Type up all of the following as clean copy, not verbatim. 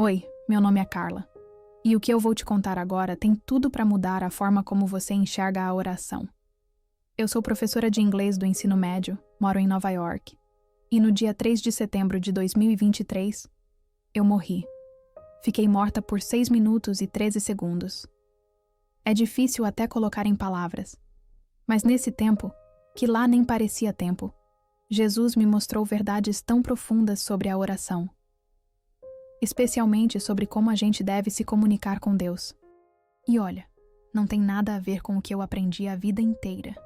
Oi, meu nome é Carla. E o que eu vou te contar agora tem tudo para mudar a forma como você enxerga a oração. Eu sou professora de inglês do ensino médio, moro em Nova York. E no dia 3 de setembro de 2023, eu morri. Fiquei morta por 6 minutos e 13 segundos. É difícil até colocar em palavras. Mas nesse tempo, que lá nem parecia tempo, Jesus me mostrou verdades tão profundas sobre a oração. Especialmente sobre como a gente deve se comunicar com Deus. E olha, não tem nada a ver com o que eu aprendi a vida inteira.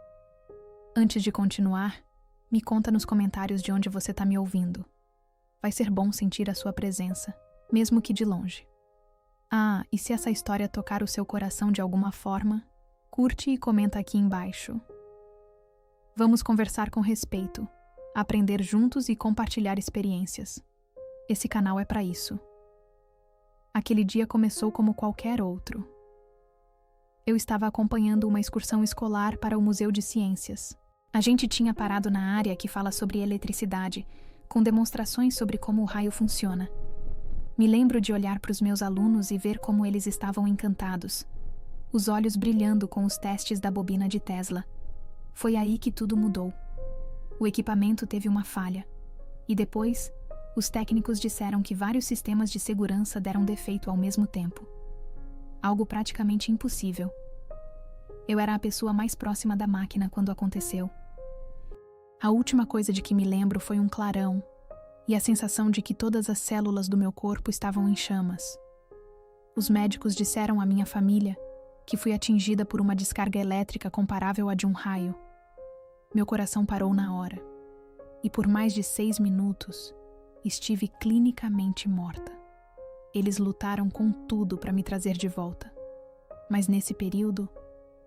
Antes de continuar, me conta nos comentários de onde você está me ouvindo. Vai ser bom sentir a sua presença, mesmo que de longe. Ah, e se essa história tocar o seu coração de alguma forma, curte e comenta aqui embaixo. Vamos conversar com respeito, aprender juntos e compartilhar experiências. Esse canal é para isso. Aquele dia começou como qualquer outro. Eu estava acompanhando uma excursão escolar para o Museu de Ciências. A gente tinha parado na área que fala sobre eletricidade, com demonstrações sobre como o raio funciona. Me lembro de olhar para os meus alunos e ver como eles estavam encantados, os olhos brilhando com os testes da bobina de Tesla. Foi aí que tudo mudou. O equipamento teve uma falha, e depois, os técnicos disseram que vários sistemas de segurança deram defeito ao mesmo tempo. Algo praticamente impossível. Eu era a pessoa mais próxima da máquina quando aconteceu. A última coisa de que me lembro foi um clarão e a sensação de que todas as células do meu corpo estavam em chamas. Os médicos disseram à minha família que fui atingida por uma descarga elétrica comparável à de um raio. Meu coração parou na hora, e por mais de 6 minutos, estive clinicamente morta. Eles lutaram com tudo para me trazer de volta. Mas nesse período,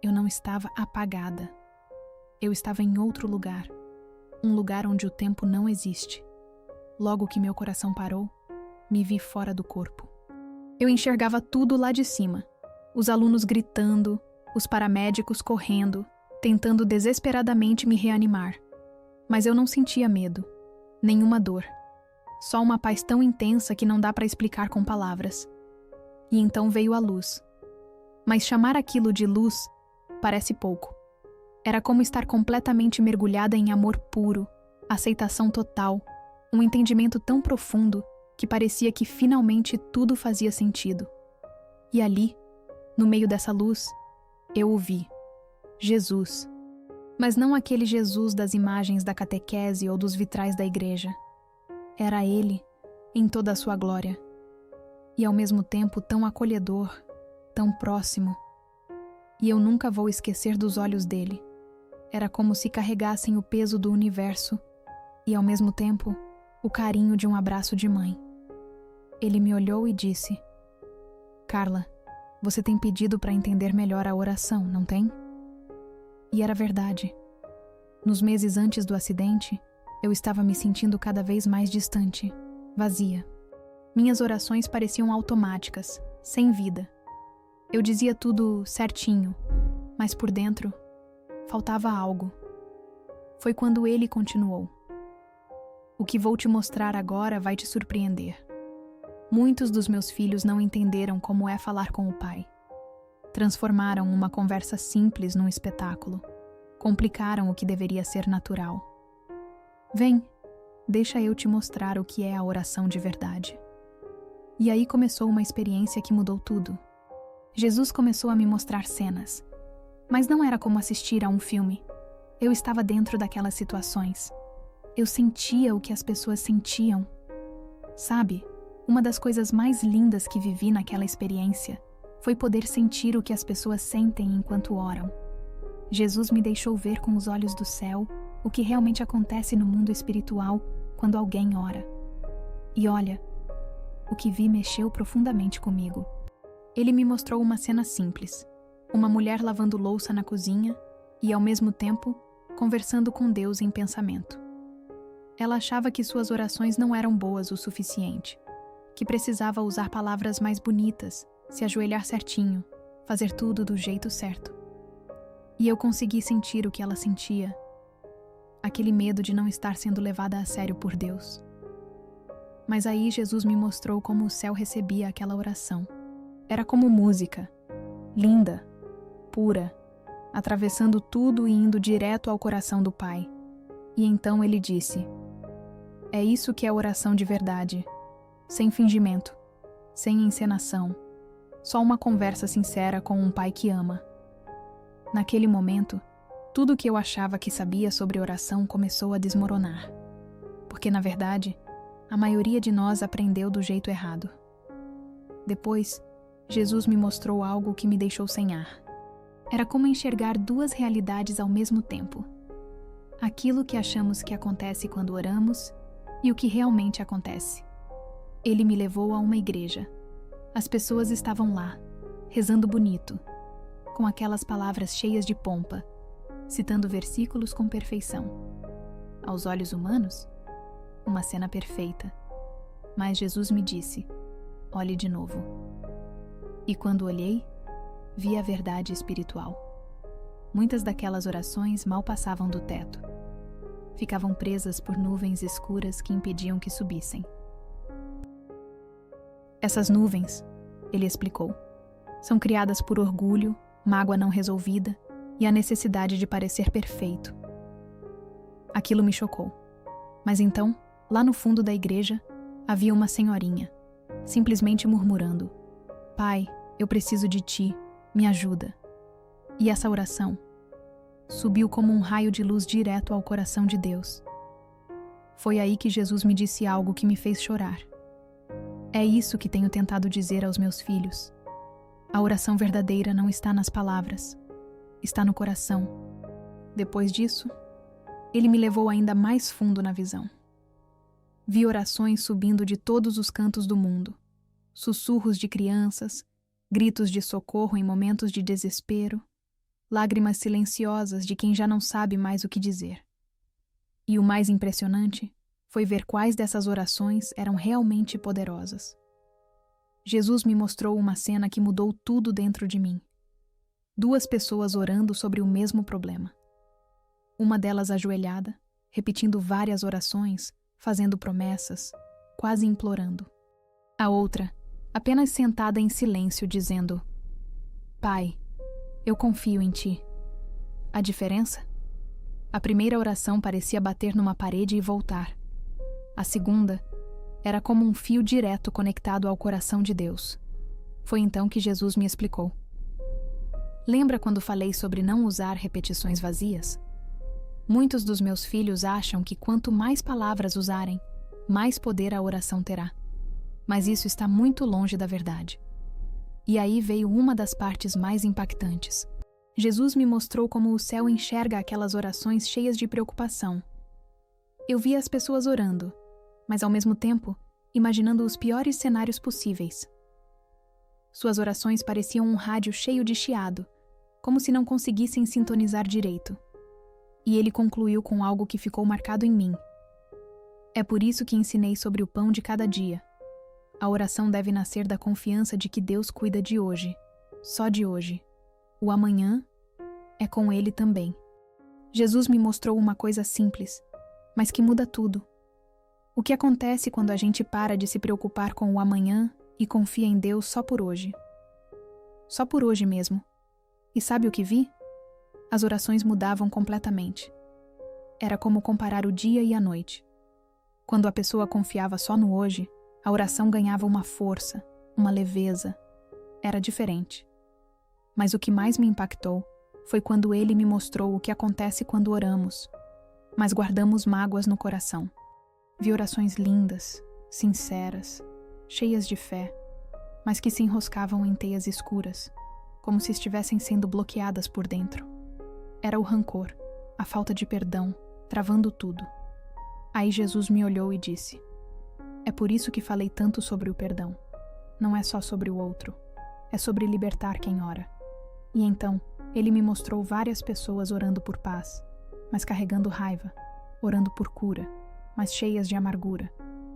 eu não estava apagada. Eu estava em outro lugar. Um lugar onde o tempo não existe. Logo que meu coração parou, me vi fora do corpo. Eu enxergava tudo lá de cima. Os alunos gritando, os paramédicos correndo, tentando desesperadamente me reanimar. Mas eu não sentia medo, nenhuma dor. Só uma paz tão intensa que não dá para explicar com palavras. E então veio a luz. Mas chamar aquilo de luz parece pouco. Era como estar completamente mergulhada em amor puro, aceitação total, um entendimento tão profundo que parecia que finalmente tudo fazia sentido. E ali, no meio dessa luz, eu o vi. Jesus. Mas não aquele Jesus das imagens da catequese ou dos vitrais da igreja. Era Ele, em toda a sua glória. E ao mesmo tempo tão acolhedor, tão próximo. E eu nunca vou esquecer dos olhos dele. Era como se carregassem o peso do universo e, ao mesmo tempo, o carinho de um abraço de mãe. Ele me olhou e disse: Carla, você tem pedido para entender melhor a oração, não tem? E era verdade. Nos meses antes do acidente, eu estava me sentindo cada vez mais distante, vazia. Minhas orações pareciam automáticas, sem vida. Eu dizia tudo certinho, mas por dentro, faltava algo. Foi quando ele continuou. O que vou te mostrar agora vai te surpreender. Muitos dos meus filhos não entenderam como é falar com o pai. Transformaram uma conversa simples num espetáculo. Complicaram o que deveria ser natural. Vem, deixa eu te mostrar o que é a oração de verdade. E aí começou uma experiência que mudou tudo. Jesus começou a me mostrar cenas. Mas não era como assistir a um filme. Eu estava dentro daquelas situações. Eu sentia o que as pessoas sentiam. Sabe, uma das coisas mais lindas que vivi naquela experiência foi poder sentir o que as pessoas sentem enquanto oram. Jesus me deixou ver com os olhos do céu o que realmente acontece no mundo espiritual quando alguém ora. E olha, o que vi mexeu profundamente comigo. Ele me mostrou uma cena simples. Uma mulher lavando louça na cozinha e, ao mesmo tempo, conversando com Deus em pensamento. Ela achava que suas orações não eram boas o suficiente, que precisava usar palavras mais bonitas, se ajoelhar certinho, fazer tudo do jeito certo. E eu consegui sentir o que ela sentia, aquele medo de não estar sendo levada a sério por Deus. Mas aí Jesus me mostrou como o céu recebia aquela oração. Era como música, linda, pura, atravessando tudo e indo direto ao coração do Pai. E então ele disse: é isso que é oração de verdade, sem fingimento, sem encenação, só uma conversa sincera com um Pai que ama. Naquele momento, tudo que eu achava que sabia sobre oração começou a desmoronar. Porque, na verdade, a maioria de nós aprendeu do jeito errado. Depois, Jesus me mostrou algo que me deixou sem ar. Era como enxergar duas realidades ao mesmo tempo. Aquilo que achamos que acontece quando oramos e o que realmente acontece. Ele me levou a uma igreja. As pessoas estavam lá, rezando bonito, com aquelas palavras cheias de pompa, citando versículos com perfeição. Aos olhos humanos, uma cena perfeita. Mas Jesus me disse: olhe de novo. E quando olhei, vi a verdade espiritual. Muitas daquelas orações mal passavam do teto. Ficavam presas por nuvens escuras que impediam que subissem. Essas nuvens, ele explicou, são criadas por orgulho, mágoa não resolvida e a necessidade de parecer perfeito. Aquilo me chocou. Mas então, lá no fundo da igreja, havia uma senhorinha, simplesmente murmurando: Pai, eu preciso de ti, me ajuda. E essa oração subiu como um raio de luz direto ao coração de Deus. Foi aí que Jesus me disse algo que me fez chorar. É isso que tenho tentado dizer aos meus filhos. A oração verdadeira não está nas palavras, está no coração. Depois disso, ele me levou ainda mais fundo na visão. Vi orações subindo de todos os cantos do mundo, sussurros de crianças, gritos de socorro em momentos de desespero, lágrimas silenciosas de quem já não sabe mais o que dizer. E o mais impressionante foi ver quais dessas orações eram realmente poderosas. Jesus me mostrou uma cena que mudou tudo dentro de mim. Duas pessoas orando sobre o mesmo problema. Uma delas ajoelhada, repetindo várias orações, fazendo promessas, quase implorando. A outra, apenas sentada em silêncio, dizendo: Pai, eu confio em ti. A diferença? A primeira oração parecia bater numa parede e voltar. A segunda era como um fio direto conectado ao coração de Deus. Foi então que Jesus me explicou. Lembra quando falei sobre não usar repetições vazias? Muitos dos meus filhos acham que quanto mais palavras usarem, mais poder a oração terá. Mas isso está muito longe da verdade. E aí veio uma das partes mais impactantes. Jesus me mostrou como o céu enxerga aquelas orações cheias de preocupação. Eu via as pessoas orando, mas ao mesmo tempo, imaginando os piores cenários possíveis. Suas orações pareciam um rádio cheio de chiado, como se não conseguissem sintonizar direito. E ele concluiu com algo que ficou marcado em mim. É por isso que ensinei sobre o pão de cada dia. A oração deve nascer da confiança de que Deus cuida de hoje, só de hoje. O amanhã é com Ele também. Jesus me mostrou uma coisa simples, mas que muda tudo. O que acontece quando a gente para de se preocupar com o amanhã e confia em Deus só por hoje? Só por hoje mesmo. E sabe o que vi? As orações mudavam completamente. Era como comparar o dia e a noite. Quando a pessoa confiava só no hoje, a oração ganhava uma força, uma leveza. Era diferente. Mas o que mais me impactou foi quando ele me mostrou o que acontece quando oramos, mas guardamos mágoas no coração. Vi orações lindas, sinceras, cheias de fé, mas que se enroscavam em teias escuras, como se estivessem sendo bloqueadas por dentro. Era o rancor, a falta de perdão, travando tudo. Aí Jesus me olhou e disse: É por isso que falei tanto sobre o perdão. Não é só sobre o outro, é sobre libertar quem ora. E então, ele me mostrou várias pessoas orando por paz, mas carregando raiva, orando por cura, mas cheias de amargura,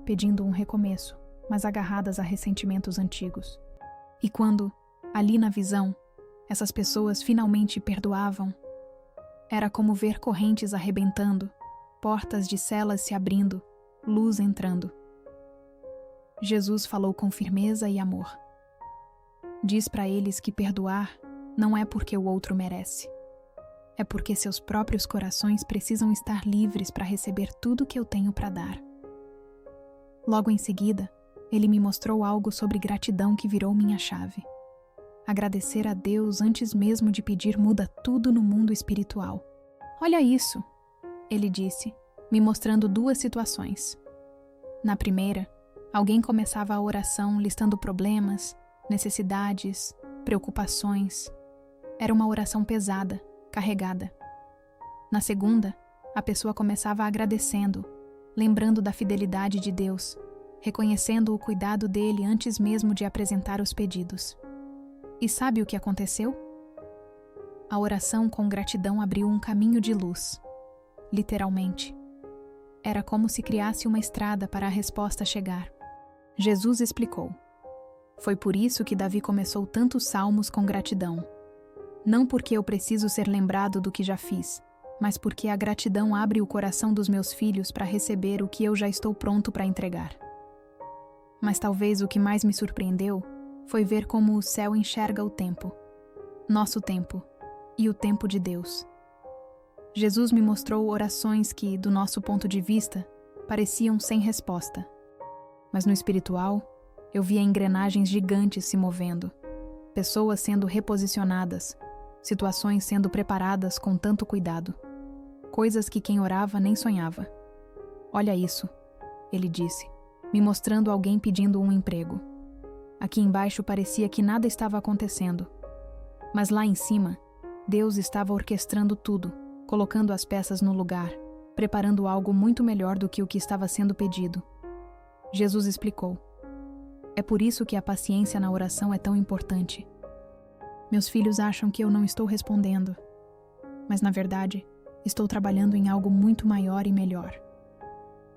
pedindo um recomeço, mas agarradas a ressentimentos antigos. E quando, ali na visão, essas pessoas finalmente perdoavam, era como ver correntes arrebentando, portas de celas se abrindo, luz entrando. Jesus falou com firmeza e amor. Diz para eles que perdoar não é porque o outro merece. É porque seus próprios corações precisam estar livres para receber tudo que eu tenho para dar. Logo em seguida, ele me mostrou algo sobre gratidão que virou minha chave. Agradecer a Deus antes mesmo de pedir muda tudo no mundo espiritual. Olha isso, ele disse, me mostrando duas situações. Na primeira, alguém começava a oração listando problemas, necessidades, preocupações. Era uma oração pesada, carregada. Na segunda, a pessoa começava agradecendo, lembrando da fidelidade de Deus, reconhecendo o cuidado dele antes mesmo de apresentar os pedidos. E sabe o que aconteceu? A oração com gratidão abriu um caminho de luz, literalmente. Era como se criasse uma estrada para a resposta chegar. Jesus explicou. Foi por isso que Davi começou tantos salmos com gratidão. Não porque eu preciso ser lembrado do que já fiz, mas porque a gratidão abre o coração dos meus filhos para receber o que eu já estou pronto para entregar. Mas talvez o que mais me surpreendeu foi ver como o céu enxerga o tempo, nosso tempo, e o tempo de Deus. Jesus me mostrou orações que, do nosso ponto de vista, pareciam sem resposta. Mas no espiritual, eu via engrenagens gigantes se movendo, pessoas sendo reposicionadas, situações sendo preparadas com tanto cuidado, coisas que quem orava nem sonhava. Olha isso, ele disse, me mostrando alguém pedindo um emprego. Aqui embaixo parecia que nada estava acontecendo, mas lá em cima, Deus estava orquestrando tudo, colocando as peças no lugar, preparando algo muito melhor do que o que estava sendo pedido. Jesus explicou. É por isso que a paciência na oração é tão importante. Meus filhos acham que eu não estou respondendo, mas na verdade, estou trabalhando em algo muito maior e melhor.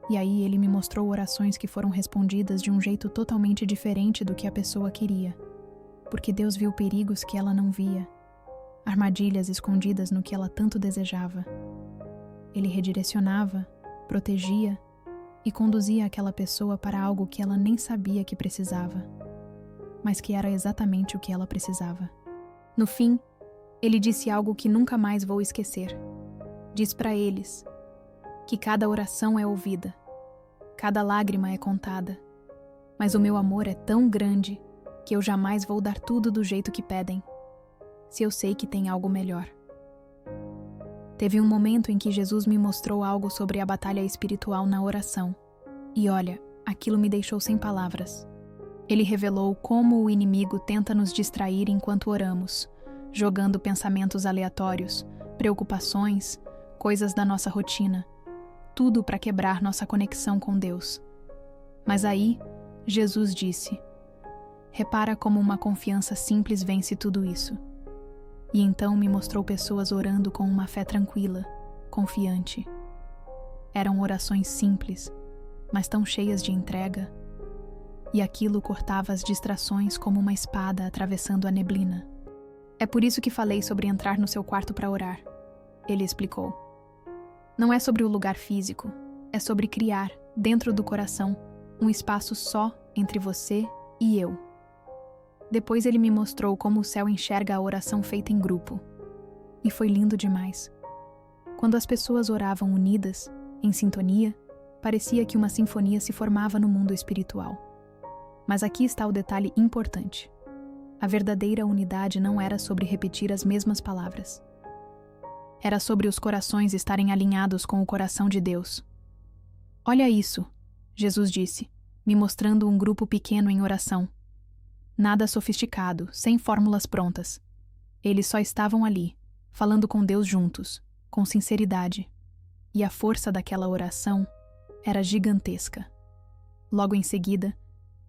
E aí ele me mostrou orações que foram respondidas de um jeito totalmente diferente do que a pessoa queria, porque Deus viu perigos que ela não via, armadilhas escondidas no que ela tanto desejava. Ele redirecionava, protegia e conduzia aquela pessoa para algo que ela nem sabia que precisava, mas que era exatamente o que ela precisava. No fim, ele disse algo que nunca mais vou esquecer. Diz para eles que cada oração é ouvida, cada lágrima é contada, mas o meu amor é tão grande que eu jamais vou dar tudo do jeito que pedem, se eu sei que tem algo melhor. Teve um momento em que Jesus me mostrou algo sobre a batalha espiritual na oração, e olha, aquilo me deixou sem palavras. Ele revelou como o inimigo tenta nos distrair enquanto oramos, jogando pensamentos aleatórios, preocupações, coisas da nossa rotina, tudo para quebrar nossa conexão com Deus. Mas aí, Jesus disse: repara como uma confiança simples vence tudo isso. E então me mostrou pessoas orando com uma fé tranquila, confiante. Eram orações simples, mas tão cheias de entrega. E aquilo cortava as distrações como uma espada atravessando a neblina. É por isso que falei sobre entrar no seu quarto para orar. Ele explicou. Não é sobre o lugar físico, é sobre criar, dentro do coração, um espaço só entre você e eu. Depois ele me mostrou como o céu enxerga a oração feita em grupo. E foi lindo demais. Quando as pessoas oravam unidas, em sintonia, parecia que uma sinfonia se formava no mundo espiritual. Mas aqui está o detalhe importante. A verdadeira unidade não era sobre repetir as mesmas palavras. Era sobre os corações estarem alinhados com o coração de Deus. Olha isso, Jesus disse, me mostrando um grupo pequeno em oração. Nada sofisticado, sem fórmulas prontas. Eles só estavam ali, falando com Deus juntos, com sinceridade. E a força daquela oração era gigantesca. Logo em seguida,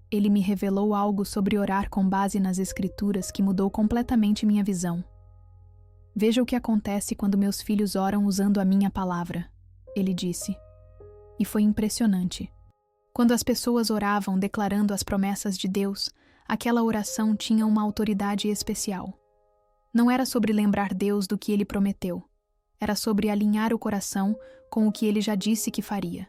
ele me revelou algo sobre orar com base nas Escrituras que mudou completamente minha visão. Veja o que acontece quando meus filhos oram usando a minha palavra, ele disse. E foi impressionante. Quando as pessoas oravam declarando as promessas de Deus, aquela oração tinha uma autoridade especial. Não era sobre lembrar Deus do que ele prometeu. Era sobre alinhar o coração com o que ele já disse que faria.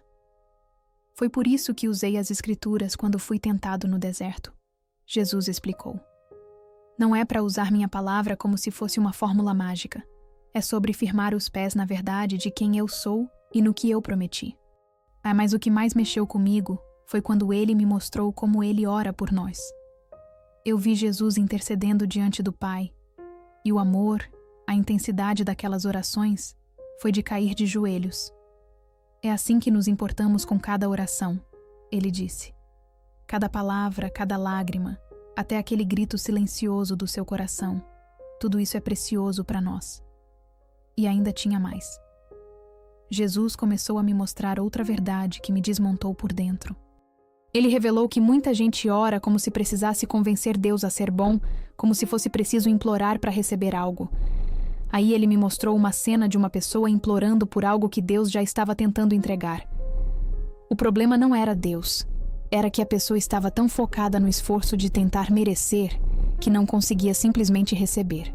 Foi por isso que usei as Escrituras quando fui tentado no deserto. Jesus explicou. Não é para usar minha palavra como se fosse uma fórmula mágica. É sobre firmar os pés na verdade de quem eu sou e no que eu prometi. Mas o que mais mexeu comigo foi quando ele me mostrou como ele ora por nós. Eu vi Jesus intercedendo diante do Pai, e o amor, a intensidade daquelas orações, foi de cair de joelhos. É assim que nos importamos com cada oração, ele disse. Cada palavra, cada lágrima, até aquele grito silencioso do seu coração, tudo isso é precioso para nós. E ainda tinha mais. Jesus começou a me mostrar outra verdade que me desmontou por dentro. Ele revelou que muita gente ora como se precisasse convencer Deus a ser bom, como se fosse preciso implorar para receber algo. Aí ele me mostrou uma cena de uma pessoa implorando por algo que Deus já estava tentando entregar. O problema não era Deus. Era que a pessoa estava tão focada no esforço de tentar merecer que não conseguia simplesmente receber.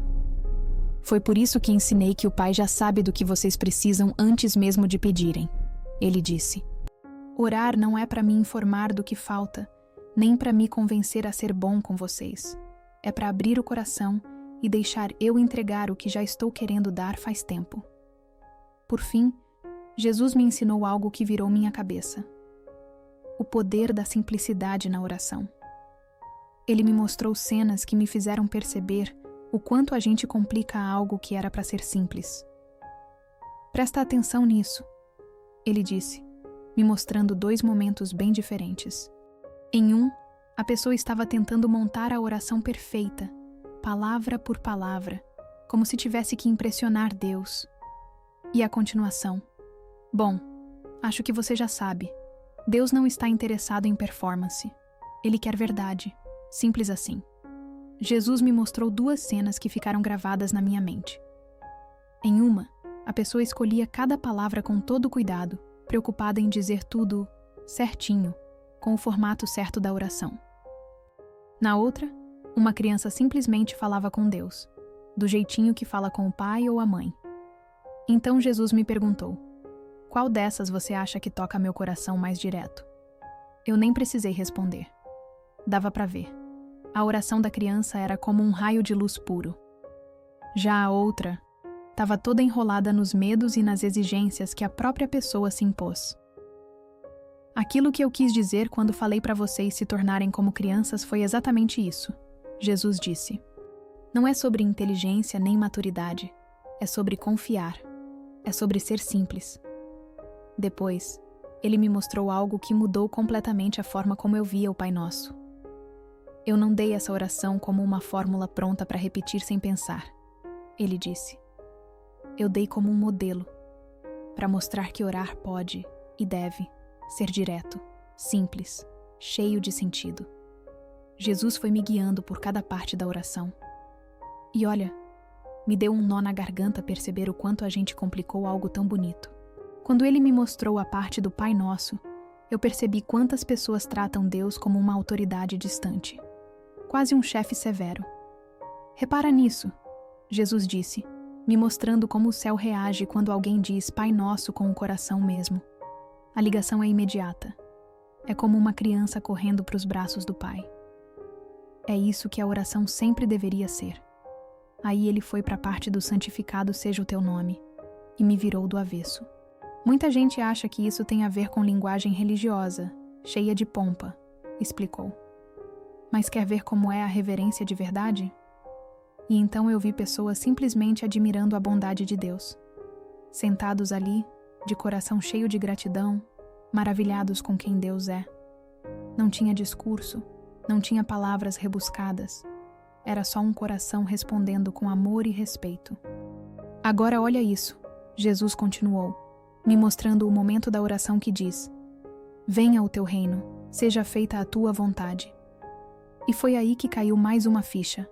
Foi por isso que ensinei que o Pai já sabe do que vocês precisam antes mesmo de pedirem. Ele disse. Orar não é para me informar do que falta, nem para me convencer a ser bom com vocês. É para abrir o coração e deixar eu entregar o que já estou querendo dar faz tempo. Por fim, Jesus me ensinou algo que virou minha cabeça. O poder da simplicidade na oração. Ele me mostrou cenas que me fizeram perceber o quanto a gente complica algo que era para ser simples. Presta atenção nisso, ele disse, me mostrando 2 momentos bem diferentes. Em um, a pessoa estava tentando montar a oração perfeita, palavra por palavra, como se tivesse que impressionar Deus. E a continuação. Bom, acho que você já sabe. Deus não está interessado em performance. Ele quer verdade. Simples assim. Jesus me mostrou 2 cenas que ficaram gravadas na minha mente. Em uma, a pessoa escolhia cada palavra com todo cuidado, preocupada em dizer tudo certinho, com o formato certo da oração. Na outra, uma criança simplesmente falava com Deus, do jeitinho que fala com o pai ou a mãe. Então Jesus me perguntou, qual dessas você acha que toca meu coração mais direto? Eu nem precisei responder. Dava para ver. A oração da criança era como um raio de luz puro. Já a outra estava toda enrolada nos medos e nas exigências que a própria pessoa se impôs. Aquilo que eu quis dizer quando falei para vocês se tornarem como crianças foi exatamente isso. Jesus disse. Não é sobre inteligência nem maturidade. É sobre confiar. É sobre ser simples. Depois, ele me mostrou algo que mudou completamente a forma como eu via o Pai Nosso. Eu não dei essa oração como uma fórmula pronta para repetir sem pensar. Ele disse. Eu dei como um modelo, para mostrar que orar pode e deve ser direto, simples, cheio de sentido. Jesus foi me guiando por cada parte da oração. E olha, me deu um nó na garganta perceber o quanto a gente complicou algo tão bonito. Quando ele me mostrou a parte do Pai Nosso, eu percebi quantas pessoas tratam Deus como uma autoridade distante. Quase um chefe severo. Repara nisso, Jesus disse, me mostrando como o céu reage quando alguém diz Pai Nosso com o coração mesmo. A ligação é imediata. É como uma criança correndo para os braços do Pai. É isso que a oração sempre deveria ser. Aí ele foi para a parte do santificado seja o teu nome, e me virou do avesso. Muita gente acha que isso tem a ver com linguagem religiosa, cheia de pompa, explicou. Mas quer ver como é a reverência de verdade? E então eu vi pessoas simplesmente admirando a bondade de Deus. Sentados ali, de coração cheio de gratidão, maravilhados com quem Deus é. Não tinha discurso, não tinha palavras rebuscadas. Era só um coração respondendo com amor e respeito. Agora olha isso, Jesus continuou, me mostrando o momento da oração que diz: venha o teu reino, seja feita a tua vontade. E foi aí que caiu mais uma ficha.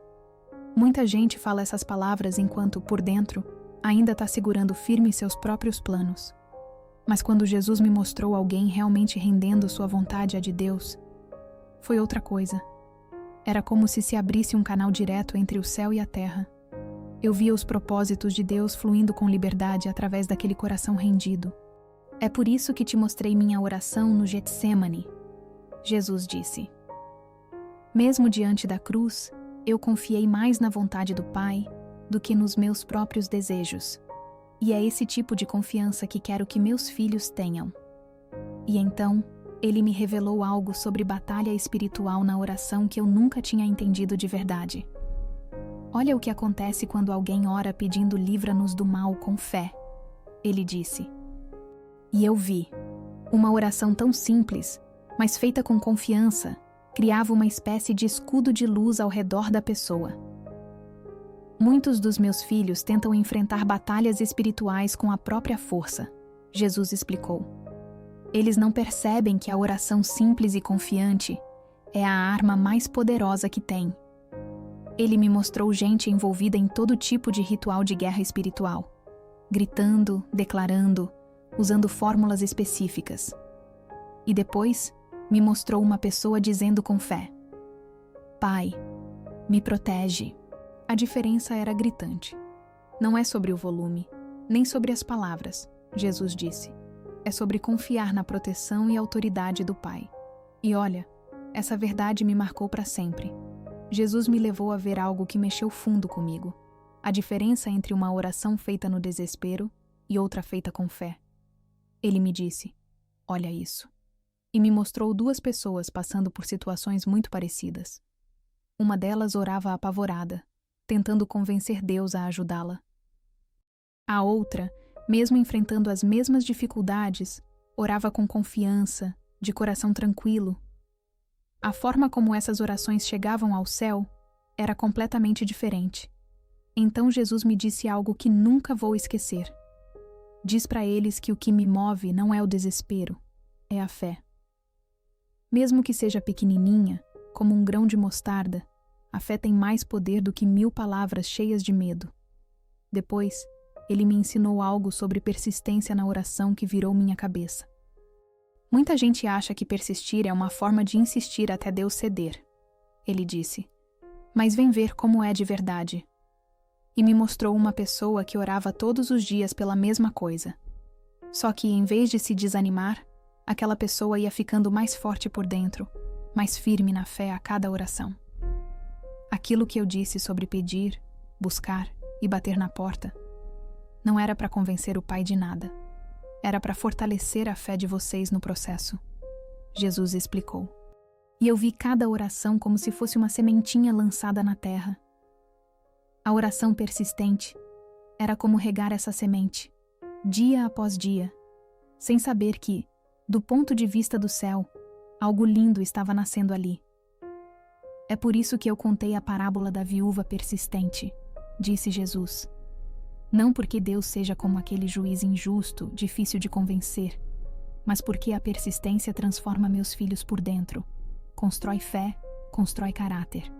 Muita gente fala essas palavras enquanto, por dentro, ainda está segurando firme seus próprios planos. Mas quando Jesus me mostrou alguém realmente rendendo sua vontade à de Deus, foi outra coisa. Era como se abrisse um canal direto entre o céu e a terra. Eu via os propósitos de Deus fluindo com liberdade através daquele coração rendido. É por isso que te mostrei minha oração no Getsêmani, Jesus disse. Mesmo diante da cruz, eu confiei mais na vontade do Pai do que nos meus próprios desejos. E é esse tipo de confiança que quero que meus filhos tenham. E então, ele me revelou algo sobre batalha espiritual na oração que eu nunca tinha entendido de verdade. Olha o que acontece quando alguém ora pedindo livra-nos do mal com fé, ele disse. E eu vi. Uma oração tão simples, mas feita com confiança, criava uma espécie de escudo de luz ao redor da pessoa. Muitos dos meus filhos tentam enfrentar batalhas espirituais com a própria força, Jesus explicou. Eles não percebem que a oração simples e confiante é a arma mais poderosa que tem. Ele me mostrou gente envolvida em todo tipo de ritual de guerra espiritual, gritando, declarando, usando fórmulas específicas. E depois, me mostrou uma pessoa dizendo com fé: Pai, me protege. A diferença era gritante. Não é sobre o volume, nem sobre as palavras, Jesus disse. É sobre confiar na proteção e autoridade do Pai. E olha, essa verdade me marcou para sempre. Jesus me levou a ver algo que mexeu fundo comigo. A diferença entre uma oração feita no desespero e outra feita com fé. Ele me disse: olha isso. E me mostrou duas pessoas passando por situações muito parecidas. Uma delas orava apavorada, tentando convencer Deus a ajudá-la. A outra, mesmo enfrentando as mesmas dificuldades, orava com confiança, de coração tranquilo. A forma como essas orações chegavam ao céu era completamente diferente. Então Jesus me disse algo que nunca vou esquecer. Diz para eles que o que me move não é o desespero, é a fé. Mesmo que seja pequenininha, como um grão de mostarda, a fé tem mais poder do que 1000 palavras cheias de medo. Depois, ele me ensinou algo sobre persistência na oração que virou minha cabeça. Muita gente acha que persistir é uma forma de insistir até Deus ceder, ele disse. Mas vem ver como é de verdade. E me mostrou uma pessoa que orava todos os dias pela mesma coisa. Só que, em vez de se desanimar, aquela pessoa ia ficando mais forte por dentro, mais firme na fé a cada oração. Aquilo que eu disse sobre pedir, buscar e bater na porta não era para convencer o Pai de nada. Era para fortalecer a fé de vocês no processo. Jesus explicou. E eu vi cada oração como se fosse uma sementinha lançada na terra. A oração persistente era como regar essa semente, dia após dia, sem saber que, do ponto de vista do céu, algo lindo estava nascendo ali. É por isso que eu contei a parábola da viúva persistente, disse Jesus. Não porque Deus seja como aquele juiz injusto, difícil de convencer, mas porque a persistência transforma meus filhos por dentro, constrói fé, constrói caráter.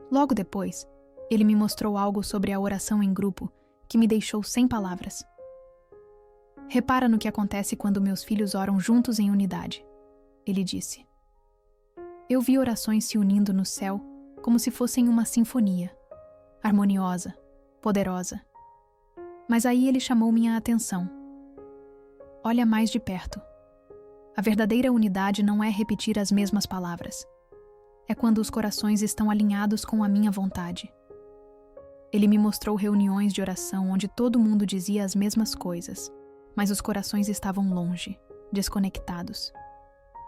Logo depois, ele me mostrou algo sobre a oração em grupo que me deixou sem palavras. Repara no que acontece quando meus filhos oram juntos em unidade, ele disse. Eu vi orações se unindo no céu como se fossem uma sinfonia, harmoniosa, poderosa. Mas aí ele chamou minha atenção. Olha mais de perto. A verdadeira unidade não é repetir as mesmas palavras. É quando os corações estão alinhados com a minha vontade. Ele me mostrou reuniões de oração onde todo mundo dizia as mesmas coisas, mas os corações estavam longe, desconectados.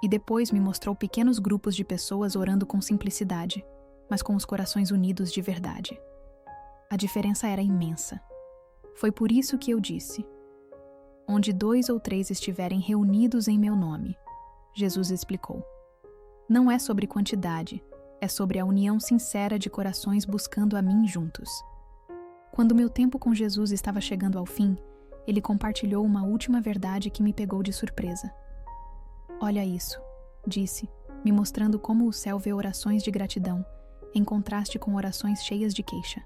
E depois me mostrou pequenos grupos de pessoas orando com simplicidade, mas com os corações unidos de verdade. A diferença era imensa. Foi por isso que eu disse: onde 2 ou 3 estiverem reunidos em meu nome, Jesus explicou. Não é sobre quantidade, é sobre a união sincera de corações buscando a mim juntos. Quando meu tempo com Jesus estava chegando ao fim, ele compartilhou uma última verdade que me pegou de surpresa. Olha isso, disse, me mostrando como o céu vê orações de gratidão, em contraste com orações cheias de queixa.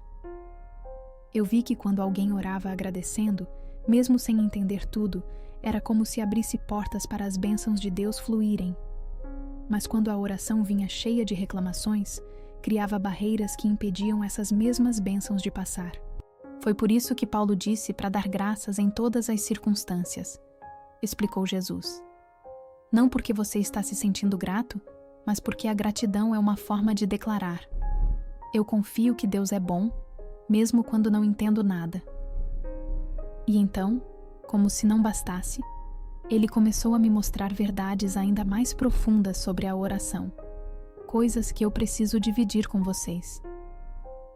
Eu vi que quando alguém orava agradecendo, mesmo sem entender tudo, era como se abrisse portas para as bênçãos de Deus fluírem. Mas quando a oração vinha cheia de reclamações, criava barreiras que impediam essas mesmas bênçãos de passar. Foi por isso que Paulo disse para dar graças em todas as circunstâncias. explicou Jesus. Não porque você está se sentindo grato, mas porque a gratidão é uma forma de declarar: eu confio que Deus é bom, mesmo quando não entendo nada. E então, como se não bastasse, ele começou a me mostrar verdades ainda mais profundas sobre a oração, coisas que eu preciso dividir com vocês.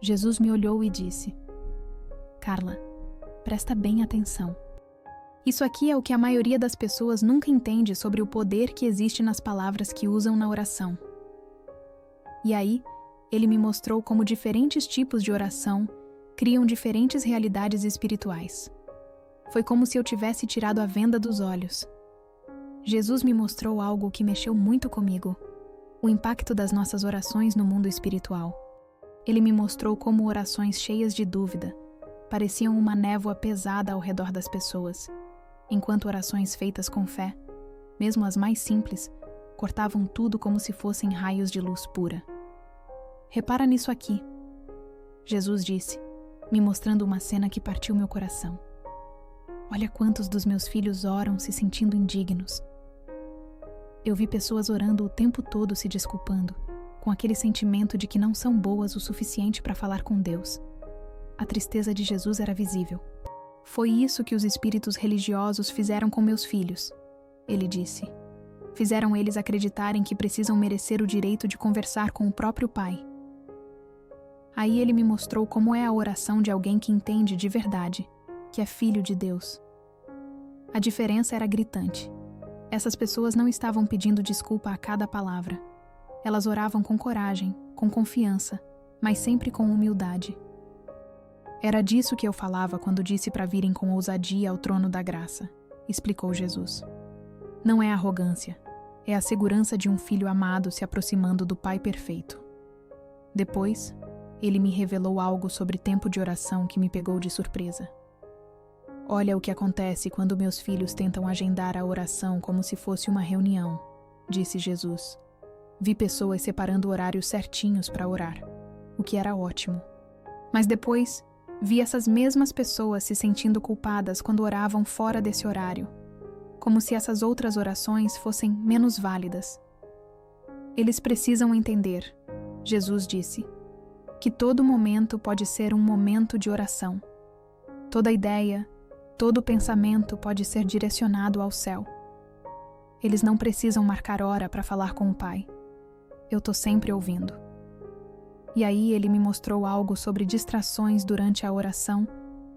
Jesus me olhou e disse: Carla, presta bem atenção. Isso aqui é o que a maioria das pessoas nunca entende sobre o poder que existe nas palavras que usam na oração. E aí, ele me mostrou como diferentes tipos de oração criam diferentes realidades espirituais. Foi como se eu tivesse tirado a venda dos olhos. Jesus me mostrou algo que mexeu muito comigo: o impacto das nossas orações no mundo espiritual. Ele me mostrou como orações cheias de dúvida pareciam uma névoa pesada ao redor das pessoas, enquanto orações feitas com fé, mesmo as mais simples, cortavam tudo como se fossem raios de luz pura. Repara nisso aqui, Jesus disse, me mostrando uma cena que partiu meu coração. Olha quantos dos meus filhos oram se sentindo indignos. Eu vi pessoas orando o tempo todo se desculpando, com aquele sentimento de que não são boas o suficiente para falar com Deus. A tristeza de Jesus era visível. Foi isso que os espíritos religiosos fizeram com meus filhos, ele disse. Fizeram eles acreditarem que precisam merecer o direito de conversar com o próprio Pai. Aí ele me mostrou como é a oração de alguém que entende de verdade, que é filho de Deus. A diferença era gritante. Essas pessoas não estavam pedindo desculpa a cada palavra. Elas oravam com coragem, com confiança, mas sempre com humildade. Era disso que eu falava quando disse para virem com ousadia ao trono da graça, explicou Jesus. Não é arrogância, é a segurança de um filho amado se aproximando do Pai perfeito. Depois, ele me revelou algo sobre tempo de oração que me pegou de surpresa. Olha o que acontece quando meus filhos tentam agendar a oração como se fosse uma reunião, disse Jesus. Vi pessoas separando horários certinhos para orar, o que era ótimo. Mas depois, vi essas mesmas pessoas se sentindo culpadas quando oravam fora desse horário, como se essas outras orações fossem menos válidas. Eles precisam entender, Jesus disse, que todo momento pode ser um momento de oração. Toda ideia, todo pensamento pode ser direcionado ao céu. Eles não precisam marcar hora para falar com o Pai. Eu estou sempre ouvindo. E aí ele me mostrou algo sobre distrações durante a oração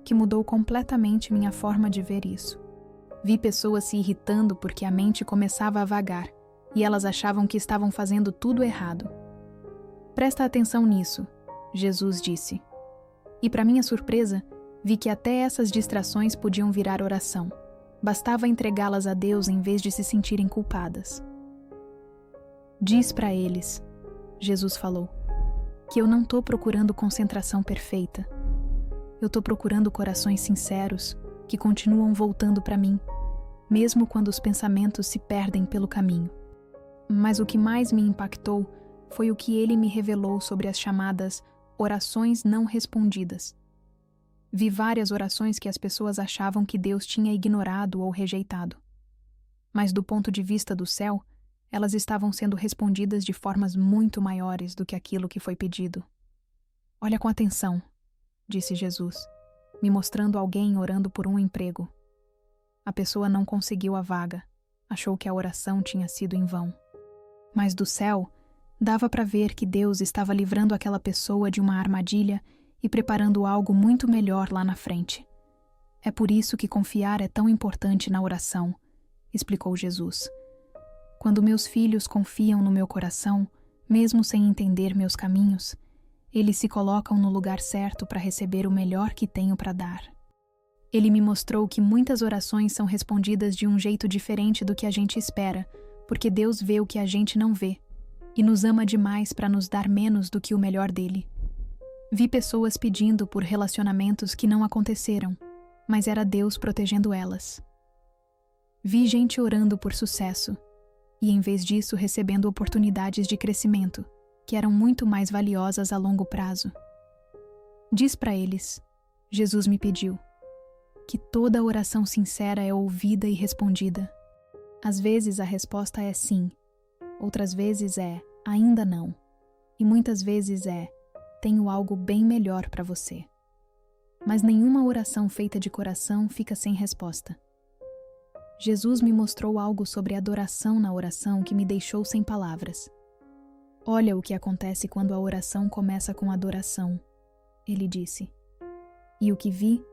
que mudou completamente minha forma de ver isso. Vi pessoas se irritando porque a mente começava a vagar e elas achavam que estavam fazendo tudo errado. Presta atenção nisso, Jesus disse. E para minha surpresa, vi que até essas distrações podiam virar oração. Bastava entregá-las a Deus em vez de se sentirem culpadas. Diz para eles, Jesus falou, que eu não estou procurando concentração perfeita. Eu estou procurando corações sinceros que continuam voltando para mim, mesmo quando os pensamentos se perdem pelo caminho. Mas o que mais me impactou foi o que ele me revelou sobre as chamadas orações não respondidas. Vi várias orações que as pessoas achavam que Deus tinha ignorado ou rejeitado. Mas do ponto de vista do céu, elas estavam sendo respondidas de formas muito maiores do que aquilo que foi pedido. Olha com atenção, disse Jesus, me mostrando alguém orando por um emprego. A pessoa não conseguiu a vaga, achou que a oração tinha sido em vão. Mas do céu, dava para ver que Deus estava livrando aquela pessoa de uma armadilha e preparando algo muito melhor lá na frente. É por isso que confiar é tão importante na oração, explicou Jesus. Quando meus filhos confiam no meu coração, mesmo sem entender meus caminhos, eles se colocam no lugar certo para receber o melhor que tenho para dar. Ele me mostrou que muitas orações são respondidas de um jeito diferente do que a gente espera, porque Deus vê o que a gente não vê, e nos ama demais para nos dar menos do que o melhor dele. Vi pessoas pedindo por relacionamentos que não aconteceram, mas era Deus protegendo elas. Vi gente orando por sucesso, e em vez disso recebendo oportunidades de crescimento, que eram muito mais valiosas a longo prazo. Diz para eles, Jesus me pediu, que toda oração sincera é ouvida e respondida. Às vezes a resposta é sim, outras vezes é ainda não, e muitas vezes é tenho algo bem melhor para você. Mas nenhuma oração feita de coração fica sem resposta. Jesus me mostrou algo sobre adoração na oração que me deixou sem palavras. Olha o que acontece quando a oração começa com adoração, ele disse. E o que vi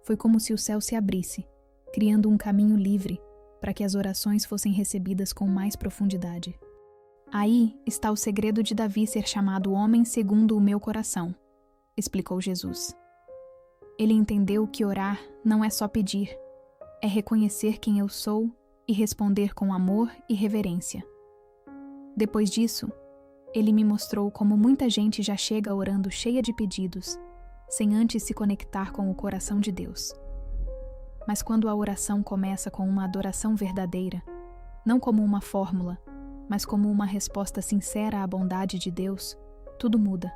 foi como se o céu se abrisse, criando um caminho livre para que as orações fossem recebidas com mais profundidade. Aí está o segredo de Davi ser chamado homem segundo o meu coração, explicou Jesus. Ele entendeu que orar não é só pedir, é reconhecer quem eu sou e responder com amor e reverência. Depois disso, ele me mostrou como muita gente já chega orando cheia de pedidos, sem antes se conectar com o coração de Deus. Mas quando a oração começa com uma adoração verdadeira, não como uma fórmula, mas como uma resposta sincera à bondade de Deus, tudo muda.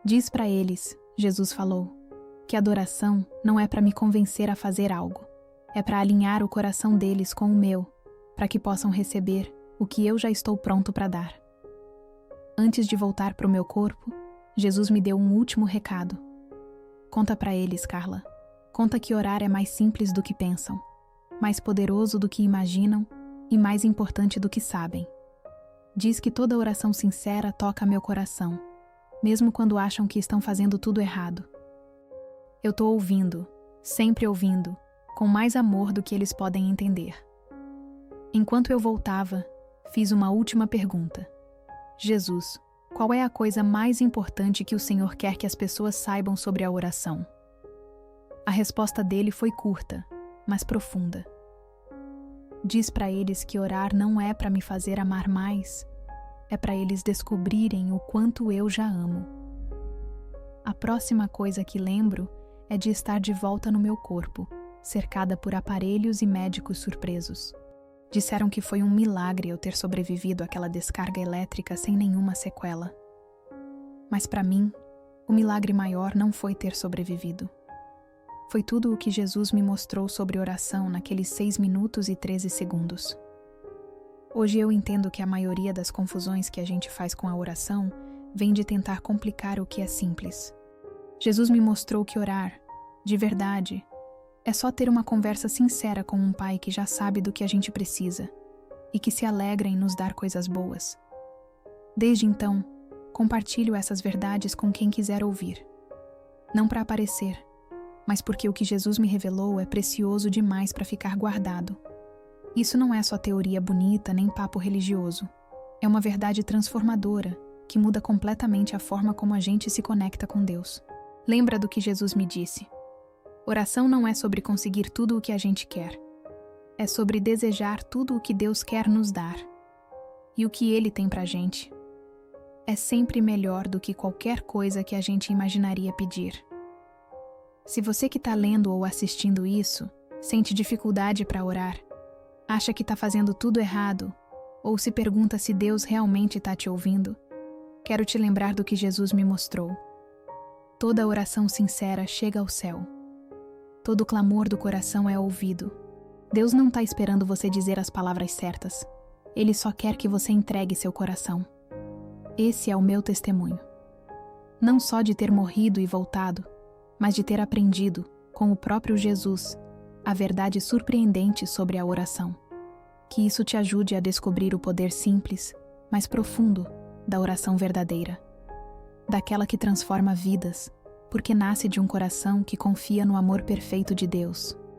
Diz para eles, Jesus falou, que adoração não é para me convencer a fazer algo, é para alinhar o coração deles com o meu, para que possam receber o que eu já estou pronto para dar. Antes de voltar para o meu corpo, Jesus me deu um último recado. Conta para eles, Carla. Conta que orar é mais simples do que pensam, mais poderoso do que imaginam e mais importante do que sabem. Diz que toda oração sincera toca meu coração, mesmo quando acham que estão fazendo tudo errado. Eu estou ouvindo, sempre ouvindo, com mais amor do que eles podem entender. Enquanto eu voltava, fiz uma última pergunta. Jesus, qual é a coisa mais importante que o Senhor quer que as pessoas saibam sobre a oração? A resposta dele foi curta, mas profunda. Diz para eles que orar não é para me fazer amar mais, é para eles descobrirem o quanto eu já amo. A próxima coisa que lembro é de estar de volta no meu corpo, cercada por aparelhos e médicos surpresos. Disseram que foi um milagre eu ter sobrevivido àquela descarga elétrica sem nenhuma sequela. Mas para mim, o milagre maior não foi ter sobrevivido. Foi tudo o que Jesus me mostrou sobre oração naqueles 6 minutos e 13 segundos. Hoje eu entendo que a maioria das confusões que a gente faz com a oração vem de tentar complicar o que é simples. Jesus me mostrou que orar, de verdade, é só ter uma conversa sincera com um pai que já sabe do que a gente precisa e que se alegra em nos dar coisas boas. Desde então, compartilho essas verdades com quem quiser ouvir. Não para aparecer, mas porque o que Jesus me revelou é precioso demais para ficar guardado. Isso não é só teoria bonita nem papo religioso. É uma verdade transformadora que muda completamente a forma como a gente se conecta com Deus. Lembra do que Jesus me disse? Oração não é sobre conseguir tudo o que a gente quer. É sobre desejar tudo o que Deus quer nos dar. E o que Ele tem pra gente. É sempre melhor do que qualquer coisa que a gente imaginaria pedir. Se você que está lendo ou assistindo isso, sente dificuldade para orar, acha que está fazendo tudo errado, ou se pergunta se Deus realmente está te ouvindo, quero te lembrar do que Jesus me mostrou. Toda oração sincera chega ao céu. Todo clamor do coração é ouvido. Deus não está esperando você dizer as palavras certas. Ele só quer que você entregue seu coração. Esse é o meu testemunho. Não só de ter morrido e voltado, mas de ter aprendido, com o próprio Jesus, a verdade surpreendente sobre a oração. Que isso te ajude a descobrir o poder simples, mas profundo, da oração verdadeira. Daquela que transforma vidas, porque nasce de um coração que confia no amor perfeito de Deus.